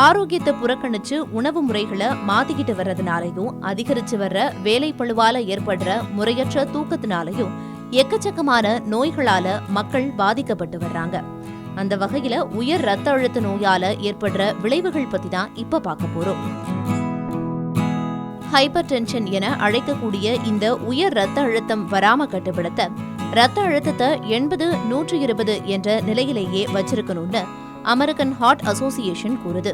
ஆரோக்கியத்தை புறக்கணிச்சு உணவு முறைகளை மாத்திக்கிட்டு வர்றதுனாலையும் அதிகரிச்சு வர்ற வேலை பளுவால ஏற்படுற முறையற்ற தூக்கத்தினாலையும் எக்கச்சக்கமான நோய்களால மக்கள் பாதிக்கப்பட்டு வர்றாங்க. அந்த வகையில உயர் ரத்த அழுத்த நோயால ஏற்படுற விளைவுகள் பத்தி தான் இப்ப பார்க்க போறோம். ஹைப்பர் டென்ஷன் என அழைக்கக்கூடிய இந்த உயர் ரத்த அழுத்தம் வராம கட்டுப்படுத்த ரத்த அழுத்தத்தை 80-120 என்ற நிலையிலேயே வச்சிருக்கணும்னு அமெரிக்கன் ஹார்ட் அசோசியேஷன் கூறுது.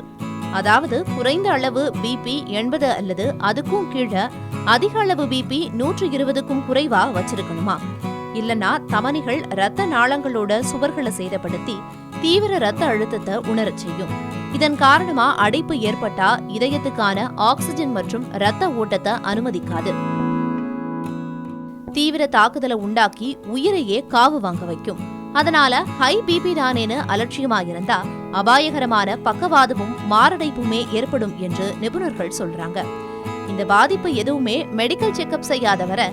அதாவது குறைந்த அளவு பிபி 80 அல்லது அதுக்கும் கீழே, அதிக அளவு பிபி 120க்கும் குறைவா வச்சிருக்கணுமா. இல்லனா தமனிகள் ரத்த நாளங்களோட சுவர்களை சேதப்படுத்தி தீவிர ரத்த அழுத்தத்தை உணரச் செய்யும். இதன் காரணமா அடைப்பு ஏற்பட்டா இதயத்துக்கான ஆக்சிஜன் மற்றும் ரத்த ஓட்டத்தை அனுமதிக்காது. தீவிர தாக்குதலை உண்டாக்கி உயிரையே காவு வாங்க வைக்கும். அதனால ஹை பிபி தானேன்னு அலட்சியமா இருந்தா அபாயகரமான பக்கவாதமும் மாரடைப்புமே ஏற்படும் என்று நிபுணர்கள் சொல்றாங்க. இந்த பாதிப்பு எதுவுமே மெடிக்கல் செக்அப் செய்யாதவரை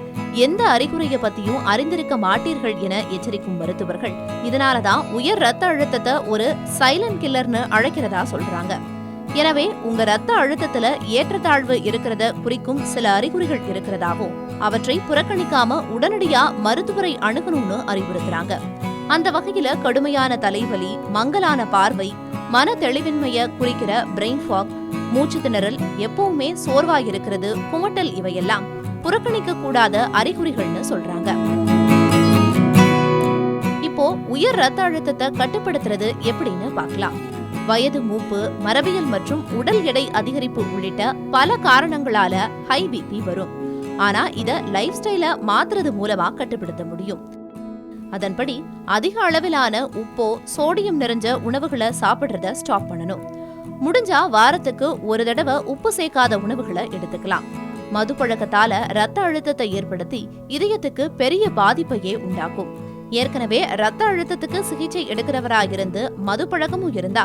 எந்த அறிகுறிய பத்தியும் அறிந்திருக்க மாட்டீர்கள் என எச்சரிக்கும் மருத்துவர்கள் இதனாலதான் உயர் ரத்த அழுத்தத்தை ஒரு சைலண்ட் கில்லர்னு அழைக்கிறதா சொல்றாங்க. எனவே உங்க ரத்த அழுத்தத்துல ஏற்றத்தாழ்வு இருக்கிறத குறிக்கும் சில அறிகுறிகள் இருக்கிறதாவும் அவற்றை புறக்கணிக்காம உடனடியா மருத்துவரை அணுகணும்னு அறிவுறுத்துறாங்க. அந்த வகையில கடுமையான தலைவலி, மங்கலான பார்வை, மன தெளிவின்மைய குறிக்கிற பிரெயின் ஃபாக், மூச்சு திணறல், எப்பவுமே சோர்வா இருக்கிறது, குமட்டல் இவையெல்லாம் புறக்கணிக்க கூடாத அறிகுறிகள்னு சொல்றாங்க. இப்போ உயர் ரத்த அழுத்தத்தை கட்டுப்படுத்துறது எப்படின்னு பார்க்கலாம். வயது மூப்பு, மரபியல் மற்றும் உடல் எடை அதிகரிப்பு உள்ளிட்ட பல காரணங்களால ஹை பிபி வரும். ஆனா இத லைஃப் ஸ்டைல மாத்துறது மூலமா கட்டுப்படுத்த முடியும். அதன்படி அதிக அளவிலான உப்போ சோடியம் நிறைஞ்ச உணவுகளை சாப்பிடுறத ஸ்டாப் பண்ணணும். முடிஞ்சா வாரத்துக்கு ஒரு தடவை உப்பு சேர்க்காத உணவுகளை எடுத்துக்கலாம். மது பழக்கத்தால ரத்த அழுத்தத்தை ஏற்படுத்தி இதயத்துக்கு பெரிய பாதிப்பையே உண்டாக்கும். ஏற்கனவே ரத்த அழுத்தத்துக்கு சிகிச்சை எடுக்கிறவராயிருந்து மது பழக்கமும் இருந்தா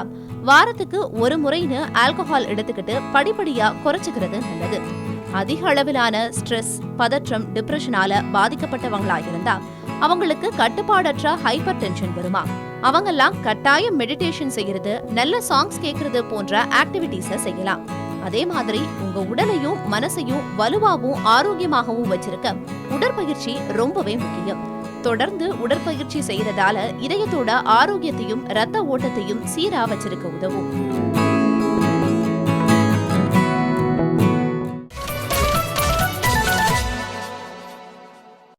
வாரத்துக்கு ஒரு முறைன்னு ஆல்கஹால் எடுத்துக்கிட்டு படிப்படியா குறைச்சுக்கிறது நல்லது. அதிக அளவிலான ஸ்ட்ரெஸ், பதற்றம், டிப்ரெஷனால பாதிக்கப்பட்டவங்களாயிருந்தா அவங்களுக்கு கட்டுப்பாடற்ற ஹைப்பர் டென்ஷன் வருமா. அவங்கெல்லாம் கட்டாயம் மெடிடேஷன் செய்யறது, நல்ல சாங்ஸ் கேட்கறது போன்ற ஆக்டிவிட்டிஸை செய்யலாம். அதே மாதிரி உங்க உடலையும் மனசையும் வலுவாகவும் ஆரோக்கியமாகவும் வச்சிருக்க உடற்பயிற்சி ரொம்பவே முக்கியம். தொடர்ந்து உடற்பயிற்சி செய்யறதால இதயத்தோட ஆரோக்கியத்தையும் ரத்த ஓட்டத்தையும் சீரா வச்சிருக்க உதவும்.